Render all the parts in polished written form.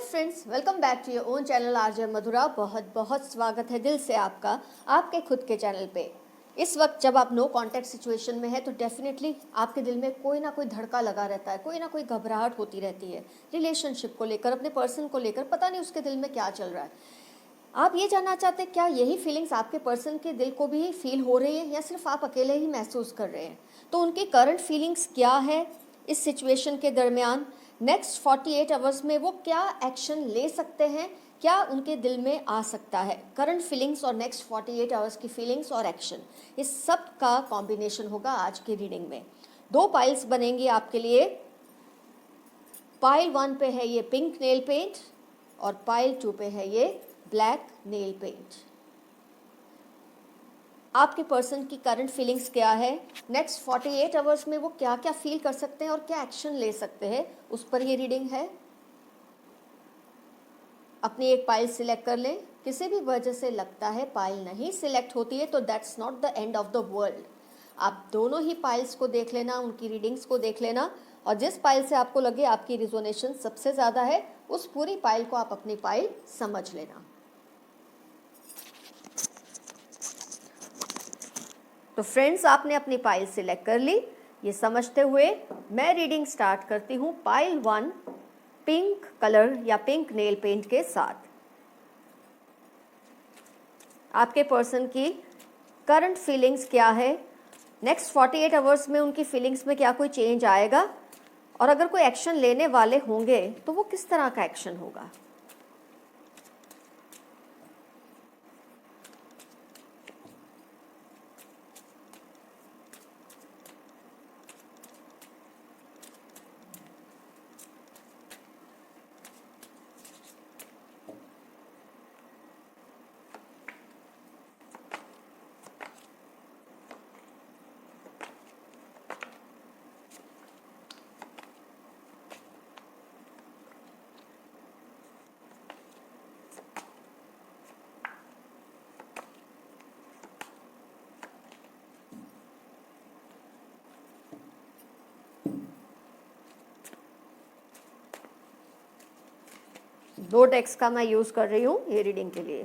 Friends, welcome back to your own channel RJ Madhura. बहुत बहुत स्वागत है दिल से आपका आपके खुद के चैनल पे। इस वक्त जब आप नो कांटेक्ट सिचुएशन में है तो डेफिनेटली आपके दिल में कोई ना कोई धड़का लगा रहता है, कोई ना कोई घबराहट होती रहती है रिलेशनशिप को लेकर, अपने पर्सन को लेकर। पता नहीं उसके दिल में क्या चल रहा है। आप ये जानना चाहते हैं क्या यही फीलिंग्स आपके पर्सन के दिल को भी फील हो रही है या सिर्फ आप अकेले ही महसूस कर रहे हैं? तो उनकी करंट फीलिंग्स क्या है इस सिचुएशन के दरमियान? नेक्स्ट 48 आवर्स में वो क्या एक्शन ले सकते हैं, क्या उनके दिल में आ सकता है? करंट फीलिंग्स और नेक्स्ट 48 आवर्स की फीलिंग्स और एक्शन, इस सब का कॉम्बिनेशन होगा आज की रीडिंग में। दो पाइल्स बनेंगी आपके लिए। पाइल 1 पे है ये पिंक नेल पेंट और पाइल 2 पे है ये ब्लैक नेल पेंट। आपके पर्सन की करंट फीलिंग्स क्या है, नेक्स्ट 48 आवर्स में वो क्या क्या फील कर सकते हैं और क्या एक्शन ले सकते हैं, उस पर ये रीडिंग है। अपनी एक पाइल सिलेक्ट कर लें। किसी भी वजह से लगता है पाइल नहीं सिलेक्ट होती है तो that's not the end of the world. आप दोनों ही पाइल्स को देख लेना, उनकी रीडिंग्स को देख लेना, और जिस पाइल से आपको लगे आपकी रिजोनेशन सबसे ज़्यादा है उस पूरी पाइल को आप अपनी पाइल समझ लेना। तो फ्रेंड्स, आपने अपनी पाइल सिलेक्ट कर ली। ये समझते हुए मैं रीडिंग स्टार्ट करती हूँ पाइल 1 पिंक कलर या पिंक नेल पेंट के साथ। आपके पर्सन की करंट फीलिंग्स क्या है, नेक्स्ट 48 आवर्स में उनकी फीलिंग्स में क्या कोई चेंज आएगा, और अगर कोई एक्शन लेने वाले होंगे तो वो किस तरह का एक्शन होगा। दो टेक्स्ट का मैं यूज कर रही हूँ ये रीडिंग के लिए।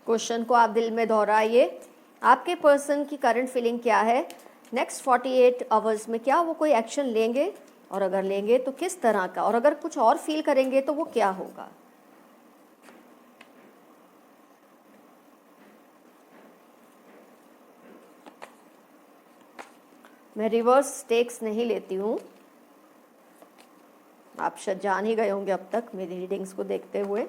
क्वेश्चन को आप दिल में दोहराइए। आपके पर्सन की करंट फीलिंग क्या है, नेक्स्ट 48 आवर्स में क्या वो कोई एक्शन लेंगे, और अगर लेंगे तो किस तरह का, और अगर कुछ और फील करेंगे तो वो क्या होगा। मैं रिवर्स टेक्स नहीं लेती हूँ, आप शायद जान ही गए होंगे अब तक मेरी रीडिंग्स को देखते हुए।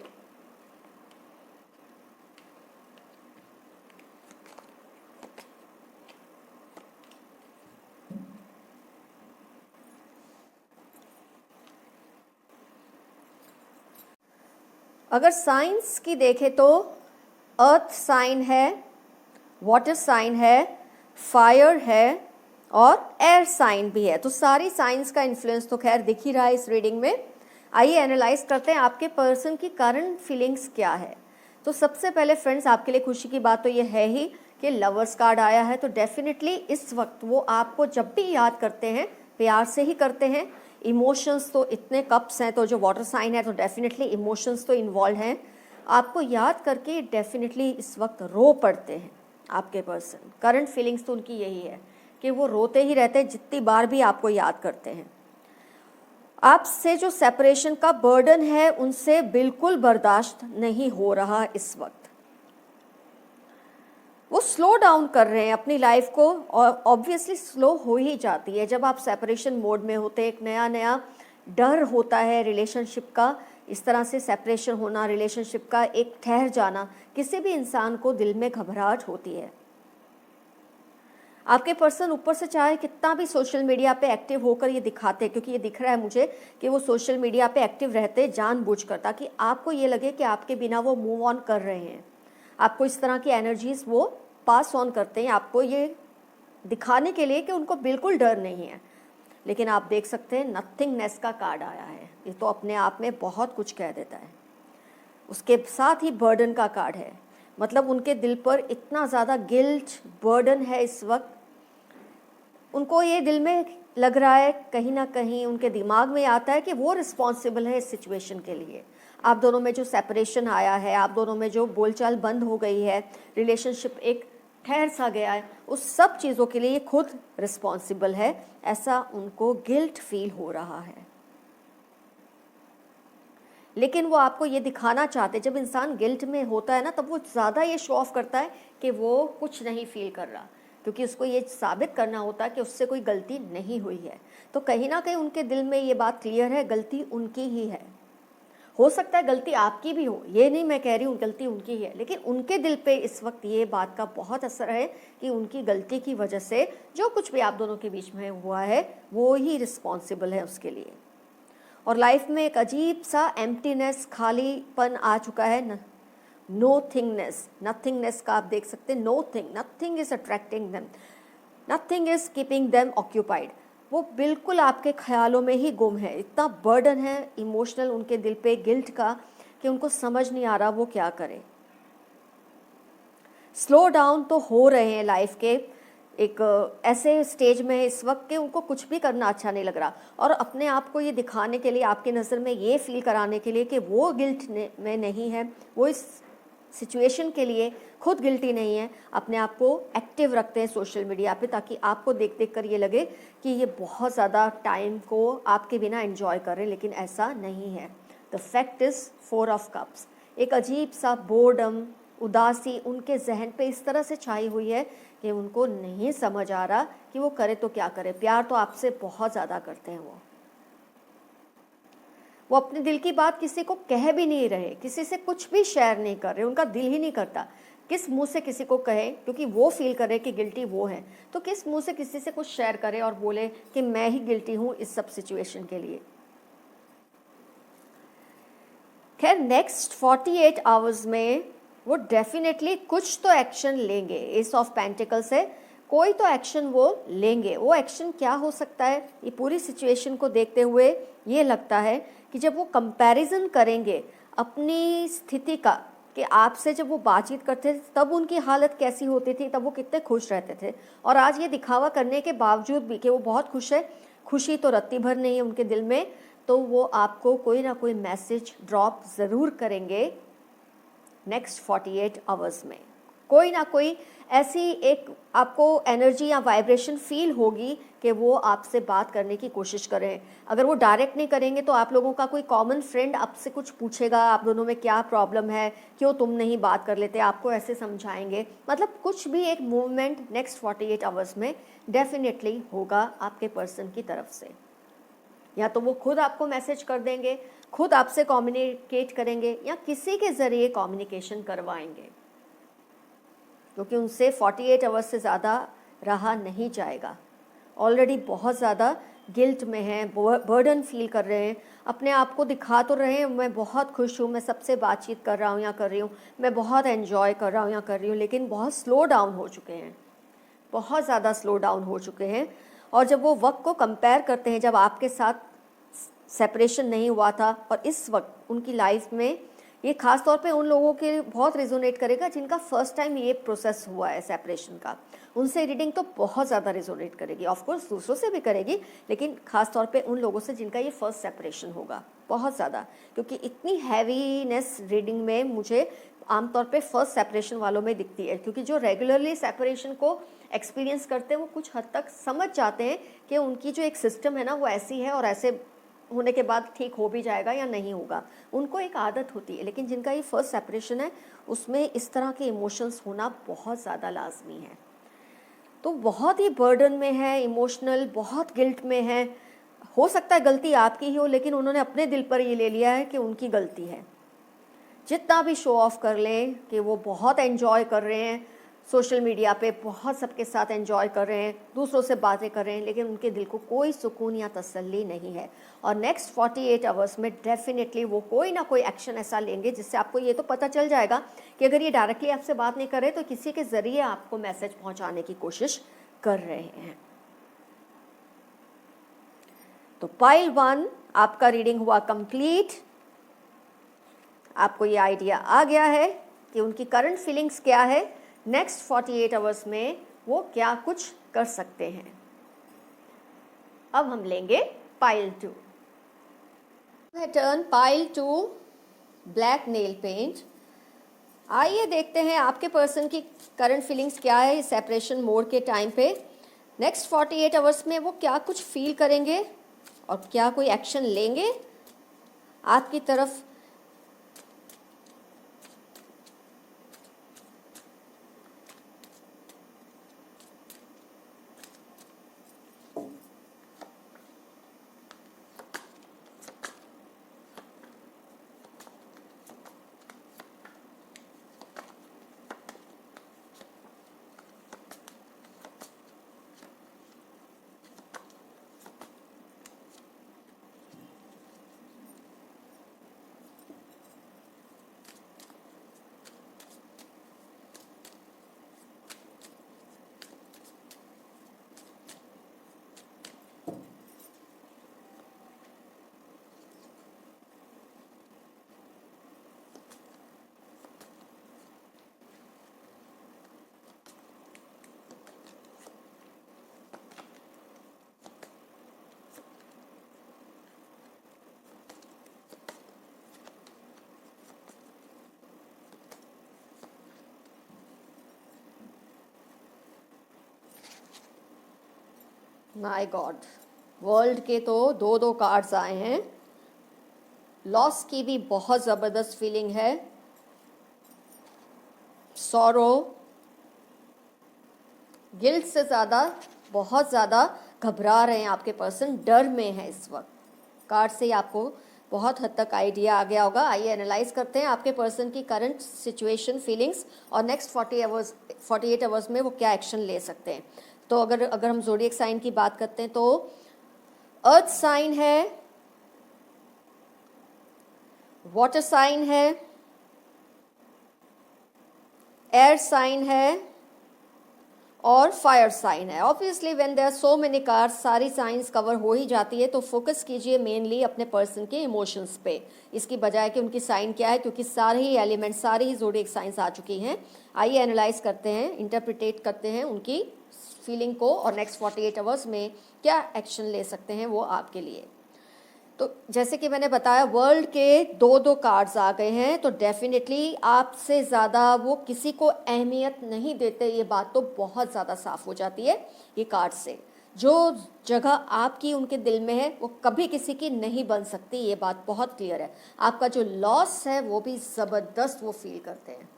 अगर साइंस की देखें तो अर्थ साइन है, वाटर साइन है, फायर है और एयर साइन भी है। तो सारी साइंस का इन्फ्लुएंस तो खैर दिख ही रहा है इस रीडिंग में। आइए एनालाइज करते हैं आपके पर्सन की करंट फीलिंग्स क्या है। तो सबसे पहले फ्रेंड्स, आपके लिए खुशी की बात तो ये है ही कि लवर्स कार्ड आया है। तो डेफिनेटली इस वक्त वो आपको जब भी याद करते हैं प्यार से ही करते हैं। इमोशंस तो इतने कप्स हैं, तो जो वाटर साइन है तो डेफिनेटली इमोशंस तो इन्वॉल्व हैं। आपको याद करके डेफिनेटली इस वक्त रो पड़ते हैं आपके पर्सन। करंट फीलिंग्स तो उनकी यही है कि वो रोते ही रहते हैं जितनी बार भी आपको याद करते हैं। आपसे जो सेपरेशन का बर्डन है उनसे बिल्कुल बर्दाश्त नहीं हो रहा इस वक्त। वो स्लो डाउन कर रहे हैं अपनी लाइफ को, और ऑब्वियसली स्लो हो ही जाती है जब आप सेपरेशन मोड में होते हैं। एक नया नया डर होता है रिलेशनशिप का, इस तरह से सेपरेशन होना, रिलेशनशिप का एक ठहर जाना, किसी भी इंसान को दिल में घबराहट होती है। आपके पर्सन ऊपर से चाहे कितना भी सोशल मीडिया पे एक्टिव होकर ये दिखाते हैं, क्योंकि ये दिख रहा है मुझे कि वो सोशल मीडिया पे एक्टिव रहते जानबूझकर, ताकि आपको ये लगे कि आपके बिना वो मूव ऑन कर रहे हैं। आपको इस तरह की एनर्जीज वो पास ऑन करते हैं, आपको ये दिखाने के लिए कि उनको बिल्कुल डर नहीं है। लेकिन आप देख सकते हैं नथिंगनेस का कार्ड आया है। ये तो अपने आप में बहुत कुछ कह देता है। उसके साथ ही बर्डन का कार्ड है, मतलब उनके दिल पर इतना ज़्यादा गिल्ट बर्डन है इस वक्त। उनको ये दिल में लग रहा है कहीं ना कहीं उनके दिमाग में आता है कि वो रिस्पॉन्सिबल है इस सिचुएशन के लिए। आप दोनों में जो सेपरेशन आया है, आप दोनों में जो बोलचाल बंद हो गई है, रिलेशनशिप एक ठहर सा गया है, उस सब चीज़ों के लिए ये खुद रिस्पॉन्सिबल है, ऐसा उनको गिल्ट फील हो रहा है। लेकिन वो आपको ये दिखाना चाहते, जब इंसान गिल्ट में होता है ना, तब वो ज़्यादा ये शो ऑफ करता है कि वो कुछ नहीं फील कर रहा, क्योंकि उसको ये साबित करना होता है कि उससे कोई गलती नहीं हुई है। तो कहीं ना कहीं उनके दिल में ये बात क्लियर है, गलती उनकी ही है। हो सकता है गलती आपकी भी हो, ये नहीं मैं कह रही हूँ गलती उनकी ही है, लेकिन उनके दिल पे इस वक्त ये बात का बहुत असर है कि उनकी गलती की वजह से जो कुछ भी आप दोनों के बीच में हुआ है वो ही रिस्पॉन्सिबल है उसके लिए। और लाइफ में एक अजीब सा एम्प्टीनेस, खालीपन आ चुका है, नोथिंगनेस, नथिंगनेस का आप देख सकते हैं। Nothing is attracting them, nothing is keeping them occupied. वो बिल्कुल आपके ख्यालों में ही गुम है। इतना बर्डन है इमोशनल उनके दिल पे गिल्ट का कि उनको समझ नहीं आ रहा वो क्या करे। स्लो डाउन तो हो रहे हैं लाइफ के एक ऐसे स्टेज में है इस वक्त कि उनको कुछ भी करना अच्छा नहीं लग रहा, और अपने आप को ये दिखाने के लिए, आपकी नज़र में ये फील कराने के लिए कि वो गिल्ट में नहीं है, वो इस सिचुएशन के लिए खुद गिल्टी नहीं है, अपने आप को एक्टिव रखते हैं सोशल मीडिया पे, ताकि आपको देख देख कर ये लगे कि ये बहुत ज़्यादा टाइम को आपके बिना एंजॉय कर रहे हैं, लेकिन ऐसा नहीं है। The fact is 4 of cups. एक अजीब सा बोर्डम, उदासी उनके जहन पे इस तरह से छाई हुई है कि उनको नहीं समझ आ रहा कि वो करे तो क्या करे। प्यार तो आपसे बहुत ज़्यादा करते हैं वो अपने दिल की बात किसी को कह भी नहीं रहे, किसी से कुछ भी शेयर नहीं कर रहे, उनका दिल ही नहीं करता किस मुंह से किसी को कहे, क्योंकि वो फील करे कि गिल्टी वो है, तो किस मुंह से किसी से कुछ शेयर करे और बोले कि मैं ही गिल्टी हूँ इस सब सिचुएशन के लिए। खैर नेक्स्ट 48 आवर्स में वो डेफिनेटली कुछ तो एक्शन लेंगे। एस ऑफ पेंटिकल्स है, कोई तो एक्शन वो लेंगे। वो एक्शन क्या हो सकता है, ये पूरी सिचुएशन को देखते हुए ये लगता है कि जब वो कंपैरिजन करेंगे अपनी स्थिति का, कि आपसे जब वो बातचीत करते थे तब उनकी हालत कैसी होती थी, तब वो कितने खुश रहते थे, और आज ये दिखावा करने के बावजूद भी कि वो बहुत खुश है, खुशी तो रत्ती भर नहीं है उनके दिल में, तो वो आपको कोई ना कोई मैसेज ड्रॉप ज़रूर करेंगे नेक्स्ट 48 आवर्स में। कोई ना कोई ऐसी एक आपको एनर्जी या वाइब्रेशन फील होगी कि वो आपसे बात करने की कोशिश करें। अगर वो डायरेक्ट नहीं करेंगे तो आप लोगों का कोई कॉमन फ्रेंड आपसे कुछ पूछेगा, आप दोनों में क्या प्रॉब्लम है, क्यों तुम नहीं बात कर लेते, आपको ऐसे समझाएंगे। मतलब कुछ भी एक मूवमेंट नेक्स्ट 48 आवर्स में डेफिनेटली होगा आपके पर्सन की तरफ से। या तो वो खुद आपको मैसेज कर देंगे, खुद आपसे कम्युनिकेट करेंगे, या किसी के ज़रिए कम्युनिकेशन करवाएंगे, क्योंकि उनसे 48 आवर्स से ज़्यादा रहा नहीं जाएगा। ऑलरेडी बहुत ज़्यादा गिल्ट में हैं, बर्डन फील कर रहे हैं, अपने आप को दिखा तो रहे हैं मैं बहुत खुश हूँ, मैं सबसे बातचीत कर रहा हूँ या कर रही हूँ, मैं बहुत एंजॉय कर रहा हूँ या कर रही हूँ, लेकिन बहुत स्लो डाउन हो चुके हैं, बहुत ज़्यादा स्लो डाउन हो चुके हैं। और जब वो वक्त को कंपेयर करते हैं, जब आपके साथ सेपरेशन नहीं हुआ था और इस वक्त उनकी लाइफ में, ये खास तौर पे उन लोगों के बहुत रिजोनेट करेगा जिनका फर्स्ट टाइम ये प्रोसेस हुआ है सेपरेशन का, उनसे रीडिंग तो बहुत ज़्यादा रिजोनेट करेगी। ऑफ कोर्स दूसरों से भी करेगी, लेकिन खास तौर पे उन लोगों से जिनका ये फर्स्ट सेपरेशन होगा बहुत ज़्यादा, क्योंकि इतनी हैवीनेस रीडिंग में मुझे आमतौर पे फर्स्ट सेपरेशन वालों में दिखती है, क्योंकि जो रेगुलरली सेपरेशन को एक्सपीरियंस करते हैं वो कुछ हद तक समझ जाते हैं कि उनकी जो एक सिस्टम है ना वो ऐसी है, और ऐसे होने के बाद ठीक हो भी जाएगा या नहीं होगा, उनको एक आदत होती है। लेकिन जिनका ये फर्स्ट सेपरेशन है उसमें इस तरह के इमोशंस होना बहुत ज़्यादा लाजमी है, तो बहुत ही बर्डन में है, इमोशनल बहुत गिल्ट में है। हो सकता है गलती आपकी ही हो, लेकिन उन्होंने अपने दिल पर ये ले लिया है कि उनकी गलती है। जितना भी शो ऑफ कर लें कि वो बहुत एंजॉय कर रहे हैं सोशल मीडिया पे, बहुत सबके साथ एंजॉय कर रहे हैं, दूसरों से बातें कर रहे हैं, लेकिन उनके दिल को कोई सुकून या तसल्ली नहीं है। और नेक्स्ट 48 आवर्स में डेफिनेटली वो कोई ना कोई एक्शन ऐसा लेंगे जिससे आपको ये तो पता चल जाएगा कि अगर ये डायरेक्टली आपसे बात नहीं कर रहे तो किसी के ज़रिए आपको मैसेज पहुँचाने की कोशिश कर रहे हैं। तो पाइल 1 आपका रीडिंग हुआ कंप्लीट। आपको ये आइडिया आ गया है कि उनकी करंट फीलिंग्स क्या है, नेक्स्ट 48 आवर्स में वो क्या कुछ कर सकते हैं। अब हम लेंगे pile 2। Turn pile 2 black nail paint. आइए देखते हैं आपके पर्सन की करंट फीलिंग्स क्या है सेपरेशन मोड के टाइम पे। नेक्स्ट 48 आवर्स में वो क्या कुछ फील करेंगे और क्या कोई एक्शन लेंगे आपकी तरफ। माय गॉड, वर्ल्ड के तो दो दो कार्ड्स आए हैं। लॉस की भी बहुत ज़बरदस्त फीलिंग है, सॉरो, गिल्ट से ज़्यादा बहुत ज़्यादा घबरा रहे हैं आपके पर्सन, डर में है इस वक्त। कार्ड से ही आपको बहुत हद तक आइडिया आ गया होगा। आइए एनालाइज करते हैं आपके पर्सन की करंट सिचुएशन, फीलिंग्स और नेक्स्ट 48 आवर्स में वो क्या एक्शन ले सकते हैं। तो अगर हम ज़ोडिएक साइन की बात करते हैं तो अर्थ साइन है, वाटर साइन है, एयर साइन है और फायर साइन है। Obviously when there are so many cards, सारी साइंस कवर हो ही जाती है, तो फोकस कीजिए मेनली अपने पर्सन के इमोशंस पे, इसकी बजाय कि उनकी साइन क्या है, क्योंकि सारे ही एलिमेंट, सारी ही ज़ोडिएक साइंस आ चुकी हैं। आइए एनालाइज करते हैं, इंटरप्रिटेट करते हैं उनकी फीलिंग को और नेक्स्ट 48 आवर्स में क्या एक्शन ले सकते हैं वो आपके लिए। तो जैसे कि मैंने बताया, वर्ल्ड के दो दो कार्ड्स आ गए हैं, तो डेफिनेटली आपसे ज़्यादा वो किसी को अहमियत नहीं देते, ये बात तो बहुत ज़्यादा साफ हो जाती है ये कार्ड से। जो जगह आपकी उनके दिल में है वो कभी किसी की नहीं बन सकती, ये बात बहुत क्लियर है। आपका जो लॉस है वो भी ज़बरदस्त वो फील करते हैं।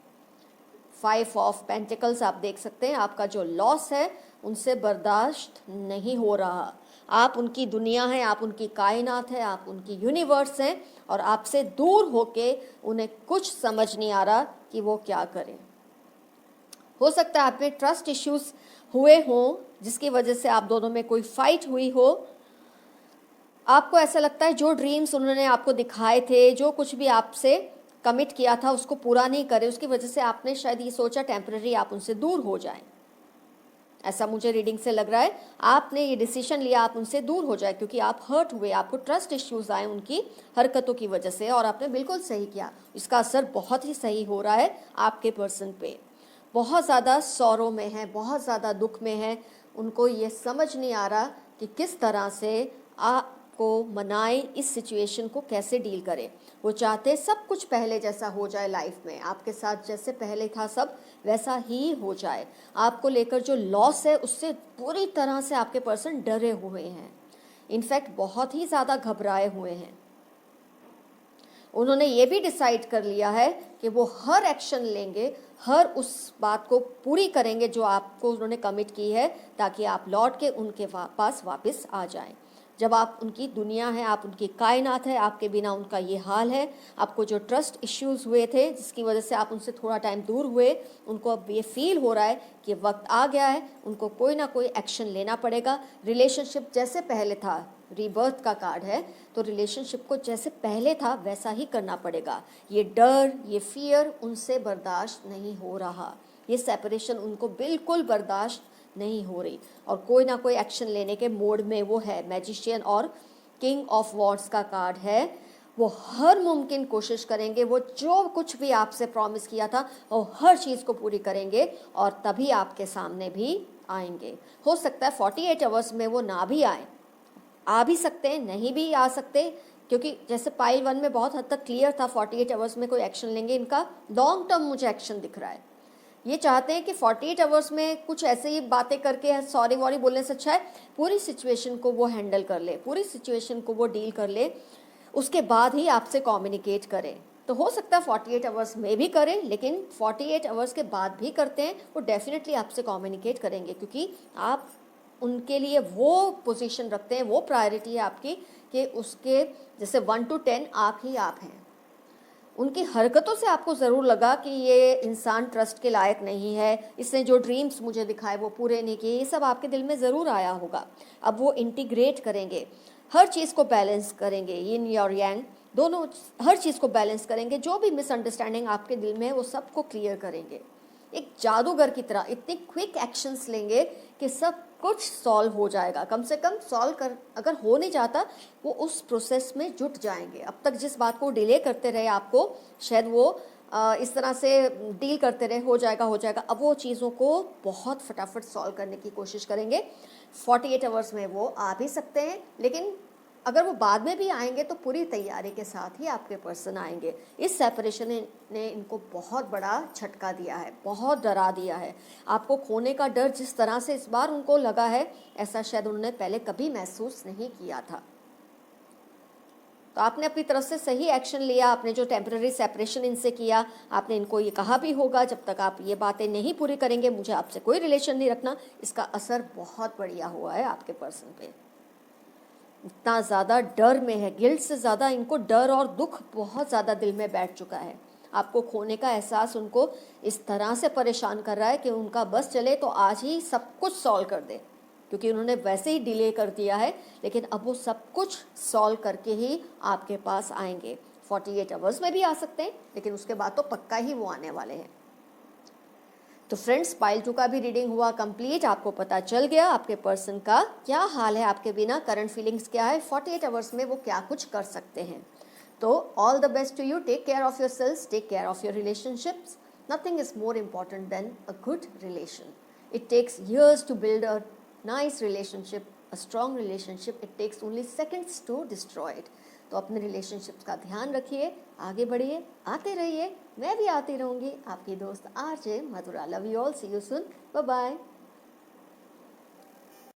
5 ऑफ पेंटिकल्स आप देख सकते हैं, आपका जो लॉस है उनसे बर्दाश्त नहीं हो रहा। आप उनकी दुनिया हैं, आप उनकी कायनात है, आप उनकी यूनिवर्स हैं और आपसे दूर होके उन्हें कुछ समझ नहीं आ रहा कि वो क्या करें। हो सकता है आप में ट्रस्ट इश्यूज हुए हों जिसकी वजह से आप दोनों में कोई फाइट हुई हो। आपको ऐसा लगता है जो ड्रीम्स उन्होंने आपको दिखाए थे, जो कुछ भी आपसे कमिट किया था उसको पूरा नहीं करे, उसकी वजह से आपने शायद ये सोचा टेम्पररी आप उनसे दूर हो जाएं। ऐसा मुझे रीडिंग से लग रहा है, आपने ये डिसीजन लिया आप उनसे दूर हो जाए क्योंकि आप हर्ट हुए, आपको ट्रस्ट इश्यूज आए उनकी हरकतों की वजह से, और आपने बिल्कुल सही किया। इसका असर बहुत ही सही हो रहा है आपके पर्सन पे। बहुत ज़्यादा सौरों में है, बहुत ज़्यादा दुख में है, उनको ये समझ नहीं आ रहा कि किस तरह से आपको मनाए, इस सिचुएशन को कैसे डील करें। वो चाहते सब कुछ पहले जैसा हो जाए लाइफ में, आपके साथ जैसे पहले था सब वैसा ही हो जाए। आपको लेकर जो लॉस है उससे पूरी तरह से आपके पर्सन डरे हुए हैं, इनफैक्ट बहुत ही ज़्यादा घबराए हुए हैं। उन्होंने ये भी डिसाइड कर लिया है कि वो हर एक्शन लेंगे, हर उस बात को पूरी करेंगे जो आपको उन्होंने कमिट की है, ताकि आप लौट के उनके पास वापस आ जाएं। जब आप उनकी दुनिया है, आप उनकी कायनात है, आपके बिना उनका ये हाल है। आपको जो ट्रस्ट इश्यूज़ हुए थे जिसकी वजह से आप उनसे थोड़ा टाइम दूर हुए, उनको अब ये फील हो रहा है कि वक्त आ गया है, उनको कोई ना कोई एक्शन लेना पड़ेगा। रिलेशनशिप जैसे पहले था, रीबर्थ का कार्ड है, तो रिलेशनशिप को जैसे पहले था वैसा ही करना पड़ेगा। ये डर, ये फियर उनसे बर्दाश्त नहीं हो रहा, ये सेपरेशन उनको बिल्कुल बर्दाश्त नहीं हो रही और कोई ना कोई एक्शन लेने के मोड में वो है। मैजिशियन और किंग ऑफ वॉन्ड्स का कार्ड है, वो हर मुमकिन कोशिश करेंगे, वो जो कुछ भी आपसे प्रॉमिस किया था वो हर चीज़ को पूरी करेंगे और तभी आपके सामने भी आएंगे। हो सकता है 48 आवर्स में वो ना भी आए, आ भी सकते हैं, नहीं भी आ सकते, क्योंकि जैसे पाइल 1 में बहुत हद तक क्लियर था 48 आवर्स में कोई एक्शन लेंगे। इनका लॉन्ग टर्म मुझे एक्शन दिख रहा है। ये चाहते हैं कि 48 आवर्स में कुछ ऐसे ही बातें करके सॉरी वॉरी बोलने से अच्छा है पूरी सिचुएशन को वो हैंडल कर ले, पूरी सिचुएशन को वो डील कर ले, उसके बाद ही आपसे कम्युनिकेट करें। तो हो सकता है 48 आवर्स में भी करें, लेकिन 48 आवर्स के बाद भी करते हैं वो डेफिनेटली आपसे कम्युनिकेट करेंगे, क्योंकि आप उनके लिए वो पोजीशन रखते हैं, वो प्रायोरिटी है आपकी कि उसके जैसे 1 to 10 आप ही आप हैं। उनकी हरकतों से आपको ज़रूर लगा कि ये इंसान ट्रस्ट के लायक नहीं है, इसने जो ड्रीम्स मुझे दिखाए वो पूरे नहीं किए, ये सब आपके दिल में ज़रूर आया होगा। अब वो इंटीग्रेट करेंगे, हर चीज़ को बैलेंस करेंगे, यिन और यांग दोनों, हर चीज़ को बैलेंस करेंगे। जो भी मिसअंडरस्टैंडिंग आपके दिल में है वो सबको क्लियर करेंगे। एक जादूगर की तरह इतनी क्विक एक्शंस लेंगे कि सब कुछ सॉल्व हो जाएगा। कम से कम सॉल्व कर, अगर हो नहीं जाता वो उस प्रोसेस में जुट जाएंगे। अब तक जिस बात को डिले करते रहे आपको, शायद वो इस तरह से डील करते रहे हो जाएगा हो जाएगा, अब वो चीज़ों को बहुत फटाफट सॉल्व करने की कोशिश करेंगे। 48 आवर्स में वो आ भी सकते हैं, लेकिन अगर वो बाद में भी आएंगे तो पूरी तैयारी के साथ ही आपके पर्सन आएंगे। इस सेपरेशन ने इनको बहुत बड़ा झटका दिया है, बहुत डरा दिया है। आपको खोने का डर जिस तरह से इस बार उनको लगा है, ऐसा शायद उन्होंने पहले कभी महसूस नहीं किया था। तो आपने अपनी तरफ से सही एक्शन लिया, आपने जो टेम्पररी सेपरेशन इनसे किया, आपने इनको ये कहा भी होगा जब तक आप ये बातें नहीं पूरी करेंगे मुझे आपसे कोई रिलेशन नहीं रखना। इसका असर बहुत बढ़िया हुआ है आपके पर्सन पे। इतना ज़्यादा डर में है, गिल्ट से ज़्यादा इनको डर और दुख बहुत ज़्यादा दिल में बैठ चुका है। आपको खोने का एहसास उनको इस तरह से परेशान कर रहा है कि उनका बस चले तो आज ही सब कुछ सॉल्व कर दे, क्योंकि उन्होंने वैसे ही डिले कर दिया है, लेकिन अब वो सब कुछ सॉल्व करके ही आपके पास आएंगे। 48 आवर्स में भी आ सकते हैं, लेकिन उसके बाद तो पक्का ही वो आने वाले हैं। तो फ्रेंड्स, पाइल 2 का भी रीडिंग हुआ कंप्लीट। आपको पता चल गया आपके पर्सन का क्या हाल है आपके बिना, करंट फीलिंग्स क्या है, 48 आवर्स में वो क्या कुछ कर सकते हैं। तो all the best to you, take care of yourself, take care of your relationships. Nothing is more important than a good relation. It takes years to build a nice relationship, a strong relationship. It takes only seconds to destroy it. तो अपने relationships का ध्यान रखिए, आगे बढ़िए, आते रहिए, मैं भी आती रहूँगी, आपकी दोस्त RJ Madhura. Love you all, see you soon, bye bye.